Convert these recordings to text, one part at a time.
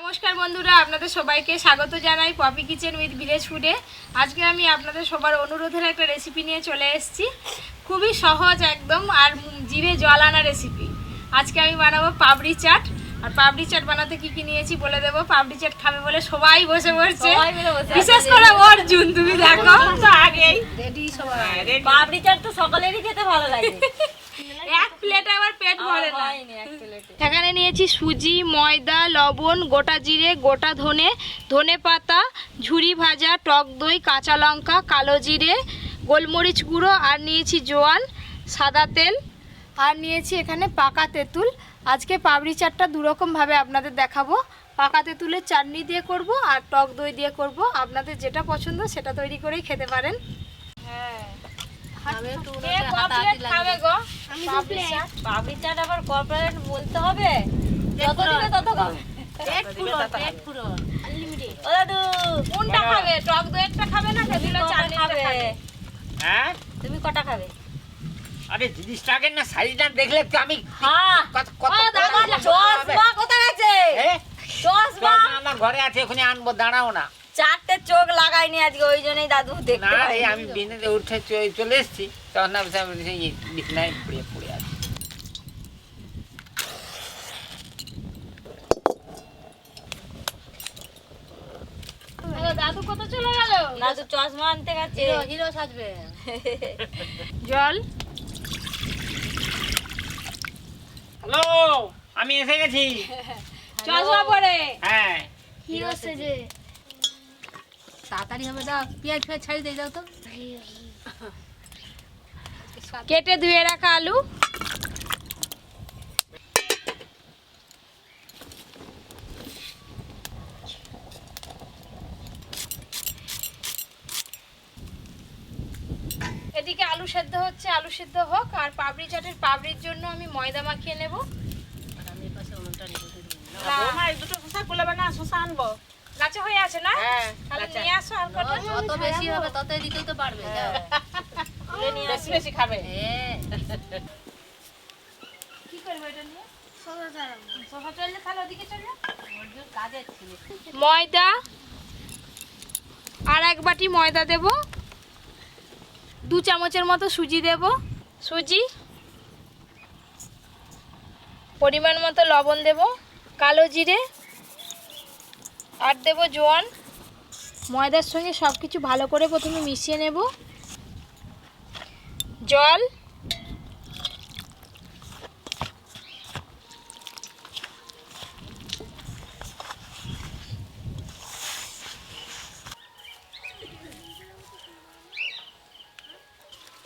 নমস্কার বন্ধুরা, আপনাদের সবাইকে স্বাগত জানাই পপি কিচেন উইথ ভিলেজ ফুডে। আজকে আমি আপনাদের সবার অনুরোধের একটা রেসিপি নিয়ে চলে এসেছি। খুবই সহজ একদম, আর জিভে জল আনা রেসিপি। আজকে আমি বানাবো পাপড়ি চাট। আর পাপড়ি চাট বানাতে কি কি নিয়েছি বলে দেবো। পাপড়ি চাট খাবে বলে সবাই বসে পড়ছে, বিশেষ করে অর্জুন। তুমি দেখো আগেই পাপড়ি চাট তো সকলেরই খেতে ভালো লাগে। এক প্লেটে আবার পেট ভরে না। এখানে নিয়েছি সুজি, ময়দা, লবণ, গোটা জিরে, গোটা ধনে পাতা, ঝুরি ভাজা, টক দই, কাঁচা লঙ্কা, কালো জিরে, গোলমরিচ গুঁড়ো, আর নিয়েছি জোয়ান, সাদা তেল, আর নিয়েছি এখানে পাকা তেঁতুল। আজকে পাপড়ি চাটটা দুরকমভাবে আপনাদের দেখাবো। পাকা তেঁতুলের চাটনি দিয়ে করব আর টক দই দিয়ে করব। আপনাদের যেটা পছন্দ সেটা তৈরি করেই খেতে পারেন। হ্যাঁ, পাপড়ি চাট আবার কর্পোরেট বলতে হবে, যত দিলে তত খাবে। ও দাদু কোনটা খাবে? টক দইটা খাবে না তেঁতুলের চাটনিটা খাবে? হ্যাঁ, তুমি কটা খাবে? আরে জিনিসটাকে না সাইজটা দেখলে তো আমি হ্যাঁ, চশমা কোথায় গেছে? চশমা আমার ঘরে আছে, ওখানে আনবো, দাঁড়াও না। চারটে চোখ লাগাইনি আজকে, ওই জন্যই দাদু না দেখতে রে, পাই। আমি বিনেতে উঠে চলে এসেছি, তখন আমি বিছনায় পড়ে আছি। দাদু কত চলে গেল? দাদু চশমা আনতে গেছে। হিরো সাজবে। জল। হ্যালো, আমি এসে গেছি। চশমা পরে হ্যাঁ, হিরো সেজে। তাড়াতাড়ি হবে, দাও পেঁয়াজ ছাড়ি দিয়ে দাও তো। কেটে ধুয়ে রাখা আলু, এদিকে আলু সেদ্ধ হচ্ছে, আলু সেদ্ধ হোক। আর পাপড়ি চাটের পাপড়ির জন্য আমি ময়দা মাখিয়ে নেব। গাছে হয়ে আছে না? তাহলে নিয়ে আসো। আর কত? যত বেশি হবে ততই দিতেও তো পারবে। বেশি বেশি খাবে। কি করবে এটা নিয়ে? সোফা চললে তাহলে ওদিকে চলে। ময়দা, আর এক বাটি ময়দা দেব। 2 চামচের মতো সুজি দেব। সুজি, পরিমাণ মতো লবণ দেব, কালো জিরে, আর দেব জোয়ান। ময়দার সঙ্গে সব কিছু ভালো করে প্রথমে মিশিয়ে নেব। জল,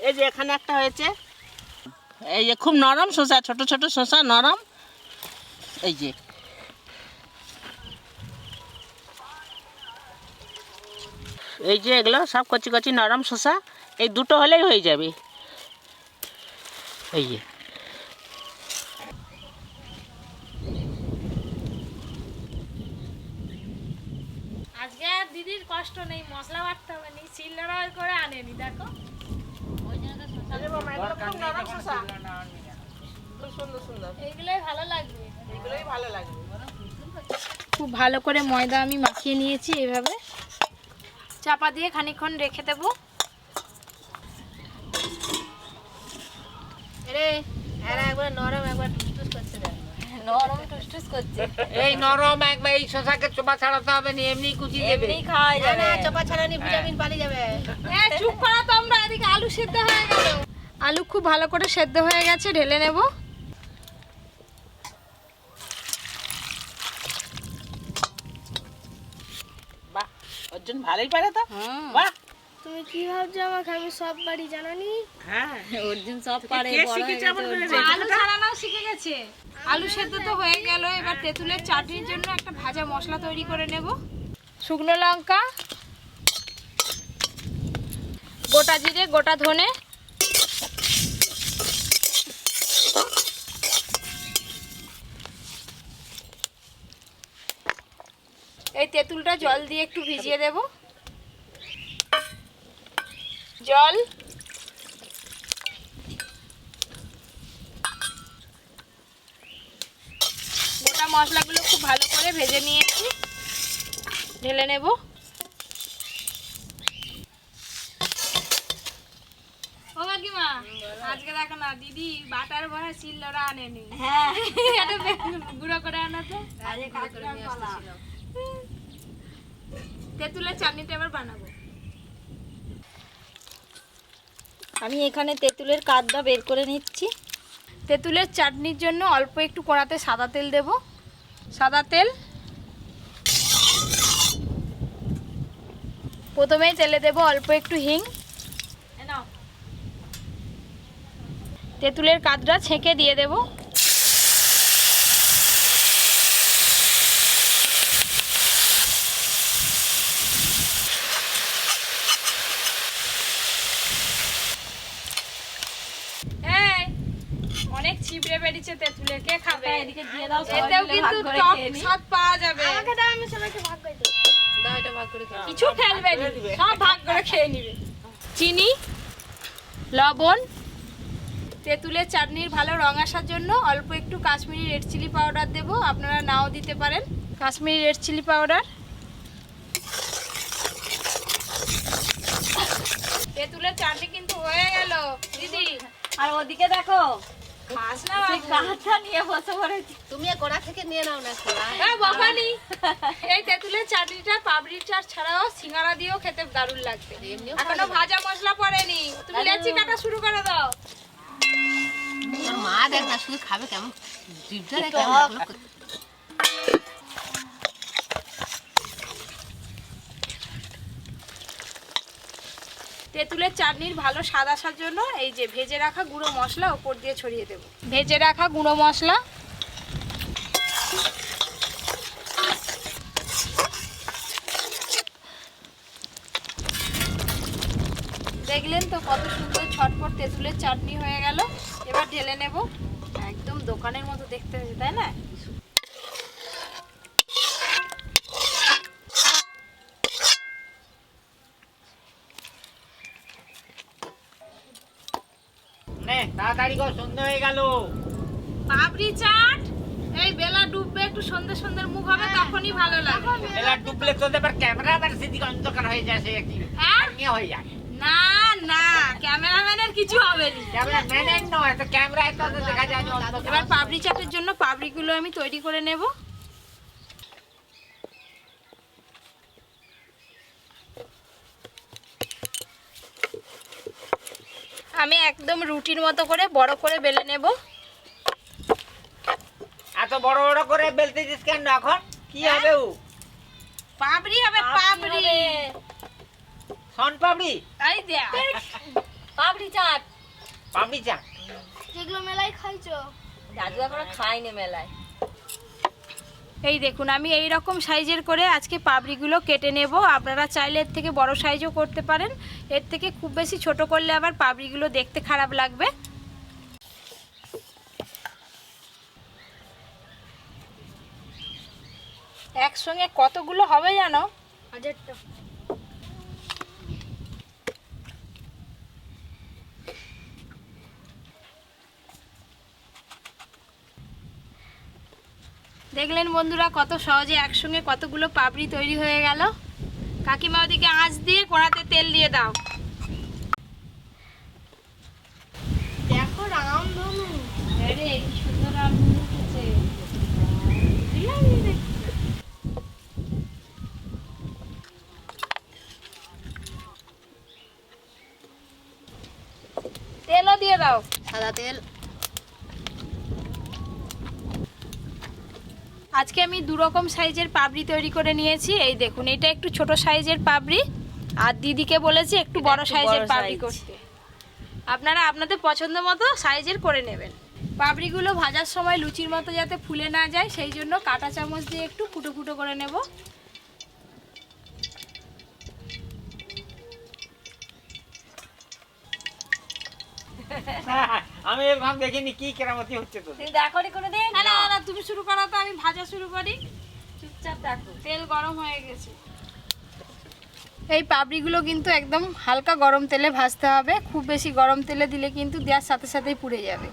এই যে এখানে একটা হয়েছে, এই যে খুব নরম শসা, ছোট ছোট শসা, নরম। এই যে এগুলো সব কচি কচি নরম শসা। এই দুটো হলেই হয়ে যাবে। এই যে আজকে আর দিদির কষ্ট নেই, মশলা বাটতে হবে নি, শিলনোড়া করে আনেনি। দেখো এইগুলোই ভালো লাগবে, এগুলোই ভালো লাগবে। খুব ভালো করে ময়দা আমি মাখিয়ে নিয়েছি। এভাবে চাপা দিয়ে খানিকক্ষণ রেখে দেবো। একবার নরম একবার টুসটুস করছে। নরম টুসটুস করছে। এই নরম একবার এই শসাকে চোপা ছাড়াতে হবে না, এমনি কুচি দেবে। এমনি খাওয়া যাবে। চপা ছাড়ানি ভিটামিন পালিয়ে যাবে। চুপ করা তো, আমরা এদিকে আলু সেদ্ধ হয়ে গেল। আলু খুব ভালো করে সেদ্ধ হয়ে গেছে, ঢেলে নেব। বাহ, অর্জুন ভালোই পারে তো। বাহ, তুমি কি ভাবছো আমাকে আমি সব বাড়ি জানানি? হ্যাঁ, অর্জুন সব পারে, কে বড় হয়ে শিখেছে এমন করে গেছে। রে? আলু ছাড়ানোও শিখে গেছে। আলু সেদ্ধ তো হয়ে গেল, এবার তেঁতুলের চাটনির জন্য একটা ভাজা মশলা তৈরি করে নেব। শুকনো লঙ্কা, গোটা জিরে, গোটা ধনে, এই তেঁতুলটা জল দিয়ে একটু ভিজিয়ে দেব। জল, গোটা মশলাগুলো খুব ভালো করে ভেজে নিয়েছি, ঢেলে নেব। ও কাকিমা, আজকে দেখো না দিদি বাটার ভরা শিলনোড়া আনেনি। হ্যাঁ এটা গুঁড়ো করে আনাতে। তেঁতুলের চাটনিটা এবার বানাবো। আমি এখানে তেঁতুলের কাদটা বের করে নিচ্ছি। তেঁতুলের চাটনির জন্য অল্প একটু কড়াতে সাদা তেল দেব। সাদা তেল, প্রথমেই তেলে দেব অল্প একটু হিং। তেঁতুলের কাদটা ছেঁকে দিয়ে দেব। অনেক ছিপড়ে বেরিয়েছে তেঁতুলের, কে খাবে? এদিকে দিয়ে দাও, এতেও কিন্তু টক স্বাদ পাওয়া যাবে। আমাকে দাও, আমি সবাইকে ভাগ করে দেব। দাও, এটা ভাগ করে খাও। কিছু ফেলবে না, সব ভাগ করে খেয়ে নিবে। চিনি, লবণ, তেঁতুলের চাটনির ভালো রং আসার জন্য অল্প একটু কাশ্মীরি রেড চিলি পাউডার দেব, আপনারা নাও দিতে পারেন। Kashmiri red chilli powder. তেঁতুলের চাটনি কিন্তু হয়ে গেল দিদি। আর ওদিকে দেখো, খাস না সেই কাঁচা নিয়ে বসে পড়েছি। তুমি কোড়া থেকে নিয়ে নাও না খোলা। বকানি। এই তেঁতুলের চাটনিটা পাবড়ির চাট ছাড়াও সিঙ্গারা দিয়েও খেতে দারুণ লাগবে। এমনিও এখনো ভাজা মশলা পড়েনি, তুমি লেচি কাটা শুরু করে দাও। তোর মা দেখ না, শুধু খাবে কেমন জিভটা দেখ কেমন লাগলো। তেঁতুলের চাটনির ভালো স্বাদ আসার জন্য এই যে ভেজে রাখা গুঁড়ো মশলা উপর দিয়ে ছড়িয়ে দেব। ভেজে রাখা গুঁড়ো মশলা, দেখলেন তো কত সুন্দর ঝটপট তেঁতুলের চাটনি হয়ে গেল। এবার ঢেলে নেব। একদম দোকানের মতো দেখতে হয়েছে, তাই না? নে তাড়াতাড়ি কর, সন্ধ্যা হয়ে গেল। পাপড়ি চাট এই বেলা ডুববে, একটু সন্ধ্যে সন্ধ্যের মুখ হবে, তখনই ভালো লাগে। এলা ডুবলে তো এবার ক্যামেরাম্যান সেদিকে অন্ধকার হয়ে যায়, সে কি হ্যাঁ? নিয়ে হয়ে যায়। না না, ক্যামেরাম্যানের কিছু হবে না। ক্যামেরাম্যানের নয় তো, ক্যামেরায় তো দেখা যায় না অন্ধকার। এবার পাপড়ি চাটের জন্য পাপড়িগুলো আমি তৈরি করে নেব। আমি একদম রুটির মতো করে বড় করে বেলে নেব। এত বড় বড় করে বেলতেছিস কেন এখন? কি হবে ও? পাপড়ি হবে, পাপড়ি। শন পাপড়ি? তাই দেয়া পাপড়ি চাট পাপড়ি চা যেগুলো মেলায় খাইছো। দাদু এখনো খাইনি মেলায়। এই দেখুন, আমি এই রকম সাইজের করে আজকে পাপড়িগুলো কেটে নেব। আপনারা চাইলে এর থেকে বড় সাইজও করতে পারেন। এর থেকে খুব বেশি ছোট করলে আবার পাপড়িগুলো দেখতে খারাপ লাগবে। একসঙ্গে কতগুলো হবে জানো? 1000টা। দেখলেন বন্ধুরা, কত সহজে একসঙ্গে কতগুলো পাপড়ি তৈরি হয়ে গেল। কাকিমা ওদিকে আঁচ দিয়ে কড়াতে তেল দিয়ে দাও। দেখো রামধনু। আরে কি সুন্দর রামধনু উঠেছে। তেলও দিয়ে দাও, সাদা তেল। আজকে আমি দু রকম সাইজের পাপড়ি তৈরি করে নিয়েছি। এই দেখুন, এটা একটু ছোট সাইজের পাপড়ি, আর দিদিকে বলেছি একটু বড় সাইজের পাপড়ি করতে। আপনারা আপনাদের পছন্দ মতো সাইজের করে নেবেন। পাপড়িগুলো ভাজার সময় লুচির মতো যাতে ফুলে না যায়, সেই জন্য কাঁটা চামচ দিয়ে একটু ফুটো ফুটো করে নেব। আমি এরকম দেখিনি, কি কেরামতি হচ্ছে তো। তুমি দেখো নি কোনোদিন? না না না, তুমি শুরু করো তো, আমি ভাজা শুরু করি। চুপচাপ দেখো। তেল গরম হয়ে গেছে। এই পাপড়িগুলো কিন্তু একদম হালকা গরম তেলে ভাজতে হবে। খুব বেশি গরম তেলে দিলে কিন্তু দেওয়ার সাথে সাথেই পুড়ে যাবে।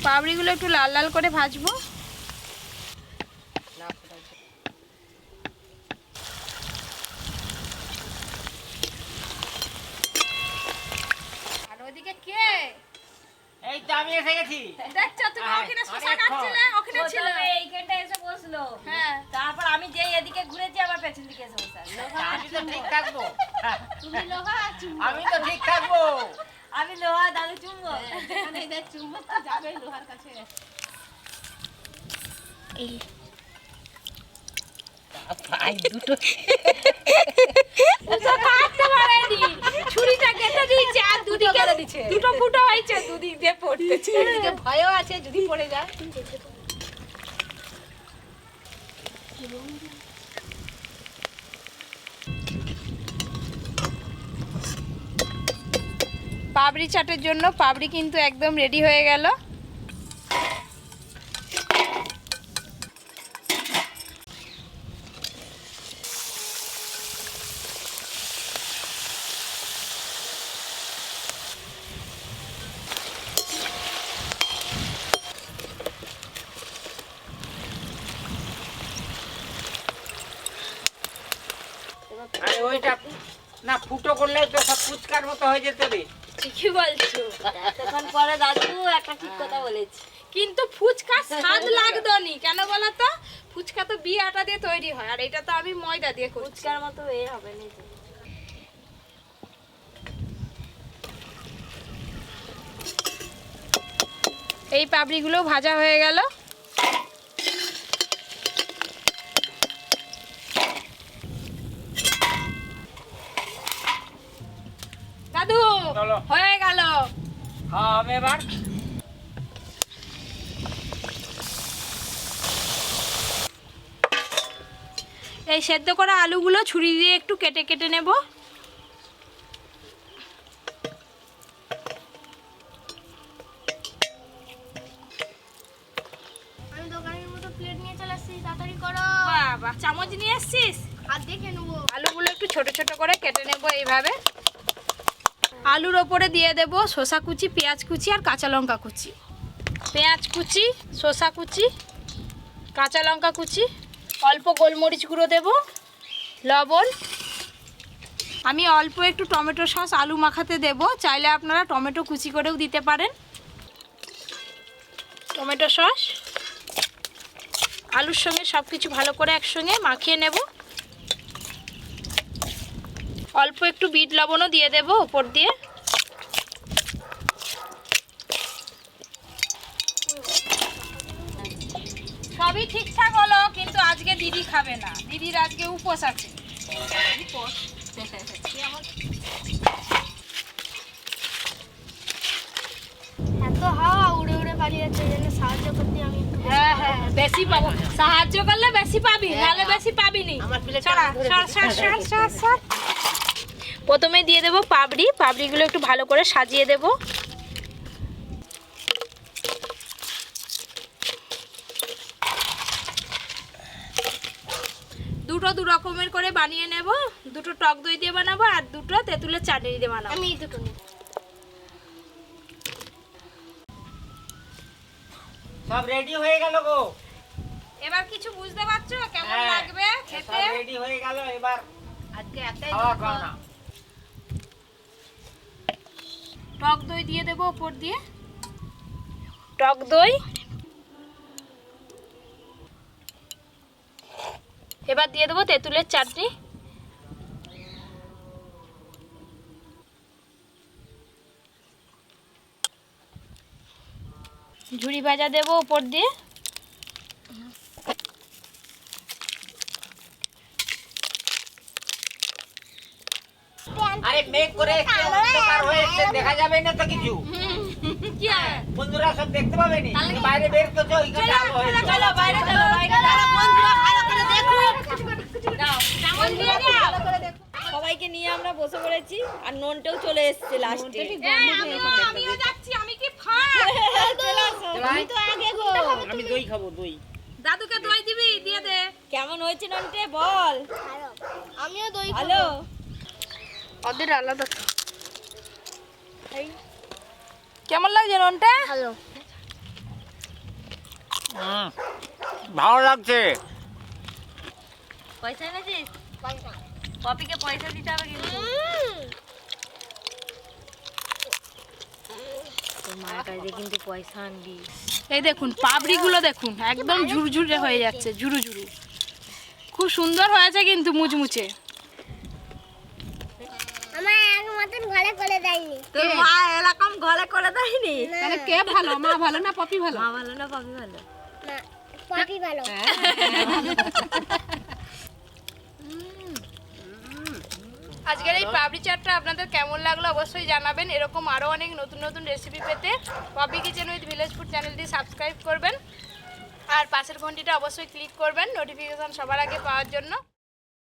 পাপড়িগুলো একটু লাল লাল করে ভাজবো। আর ওদিকে কে এই তো আমি এসে গেছি। দেখছো তুমি ওখানে শসা কাটছিলে, ওখানে ছিল এইখানটা এসে বসলো। হ্যাঁ তারপর আমি যেই এদিকে ঘুরেছি আবার পেছন দিকে এসে বসে আছে। আমি তো ঠিক থাকবো। তুমি লোহা চুম্বক, আমি তো ঠিক থাকবো। আমি লোহা দাদু চুম্বক। যেখানে এদের চুম্বক তো যাবে লোহার কাছে। এই ভাই দুটো ও তো কাটতে পারেনি, ছুরিটা কেটে দিয়েছে আর দুদিকে দুটো ফুটো হয়েছে, দুদিক দিয়ে পড়তেছে। এদিকে ভয়ও আছে যদি পড়ে যায়। পাপড়ি চাটের জন্য পাপড়ি কিন্তু একদম রেডি হয়ে গেল। আরে ওইটা না ফুটো করলে তো সব ফুচকার মতো হয়ে যেত রে। ঠিকই বলছো, তখন পরে দাদু একটা ঠিক কথা বলেছে। কিন্তু ফুচকা স্বাদ লাগতো নি কেন বলো তো? ফুচকা তো বিয়ে আটা দিয়ে তৈরি হয়, আর এটা তো আমি ময়দা দিয়ে করছি। ফুচকার মতো এ হবে না যে। এই পাপড়িগুলো ভাজা হয়ে গেল। দাদু চলো। হয়ে গেল। হ্যাঁ আমি এবার এই সেদ্ধ করা আলুগুলো ছুরি দিয়ে একটু কেটে কেটে নেব। আমি দোকানের মতো প্লেট নিয়ে চলে আসছি, তাড়াতাড়ি করো। বাবা চামচ নিয়ে এসছিস? আর দেখে নেবো। আলুগুলো একটু ছোট ছোট করে কেটে নেব এইভাবে। আলুর ওপরে দিয়ে দেব শসা কুচি, পেঁয়াজ কুচি আর কাঁচা লঙ্কা কুচি। পেঁয়াজ কুচি, শসা কুচি, কাঁচা লঙ্কা কুচি, অল্প গোলমরিচ গুঁড়ো দেব, লবণ। আমি অল্প একটু টমেটো সস আলু মাখাতে দেব, চাইলে আপনারা টমেটো কুচি করেও দিতে পারেন। টমেটো সস আলুর সঙ্গে সব কিছু ভালো করে একসঙ্গে মাখিয়ে নেব। অল্প একটু বিট লবণও দিয়ে দেব উপর দিয়ে। সবই ঠিকঠাক হলো, কিন্তু আজকে দিদি খাবে না, দিদির আজকে উপোস আছে। এত হাওয়া উড়ে উড়ে পালিয়ে যাচ্ছে, এই জন্য সাহায্য করতে আমি একটু হ্যাঁ হ্যাঁ বেশি পাবো, সাহায্য করলে বেশি পাবি, নাহলে বেশি পাবি নি। আমার প্লেটটা সরা, সর, সর, সর, সর, সর। প্রথমে দিয়ে দেবো পাপড়ি, পাপড়িগুলো একটু ভালো করে সাজিয়ে দেব। দুটো দু রকমের করে বানিয়ে নেব, দুটো টক দই দিয়ে বানাবো আর দুটো তেঁতুলের চাটনি দিয়ে বানাবো। আমি দুটো নিই। সব রেডি হয়ে গেল গো। এবার কিছু বুঝতে পারছো কেমন হ্যাঁ, লাগবে সব খেতে? রেডি হয়ে গেল, এবার আজকে একটাই খাওয়া খাওয়া। টক দই দিয়ে দেবো উপর দিয়ে, টক দই। এবার দিয়ে দেবো তেঁতুলের চাটনি। ঝুরি ভাজা দেবো উপর দিয়ে। আরে মেঘ করে এসছে, অন্ধকার হয়ে এসছে, দেখা যাবে না তো কিছু। কি হয়? বন্ধুরা সব দেখতে পাবে নি, বাইরে বের করছো ওইখানে আলো হয়েছে। চলো বাইরে, চলো বাইরে। বন্ধুরা ভালো করে দেখো। দাও চামচ দিয়ে দাও। সবাইকে নিয়ে আমরা বসে পড়েছি, আর ননটাও চলে এসেছে লাস্টে। আমিও যাচ্ছি, আমি কি ফাঁক? আমি তো আগে গো, আমি দই খাবো, দই। দাদুকে দই দিবি, দিয়ে দে। কেমন হয়েছে ননটে বল? আমিও দই ভালো। ওদের আলাদা। কেমন লাগছে ননটা? ভালো। ভালো লাগছে। পয়সা এনেছিস? পপিকে পয়সা দিতে হবে কিন্তু। তোর মার কাছে কিন্তু পয়সা আনবি। এই দেখুন পাপড়িগুলো দেখুন একদম ঝুরঝুরে হয়ে যাচ্ছে, ঝুরু ঝুরু। খুব সুন্দর হয়েছে কিন্তু মুচমুচে। আমার এক মতন ঘরে করে দেয়নি। তোর মা এরকম ঘরে করে দেয়নি? তাহলে কে ভালো, মা ভালো না পপি ভালো? মা ভালো না পপি ভালো? না, পপি ভালো। আজকের এই পাপড়ি চাটটা আপনাদের কেমন লাগলো অবশ্যই জানাবেন। এরকম আরও অনেক নতুন নতুন রেসিপি পেতে Poppy kitchen with village food চ্যানেলটি সাবস্ক্রাইব করবেন আর পাশের ঘন্টিটা অবশ্যই ক্লিক করবেন নোটিফিকেশন সবার আগে পাওয়ার জন্য।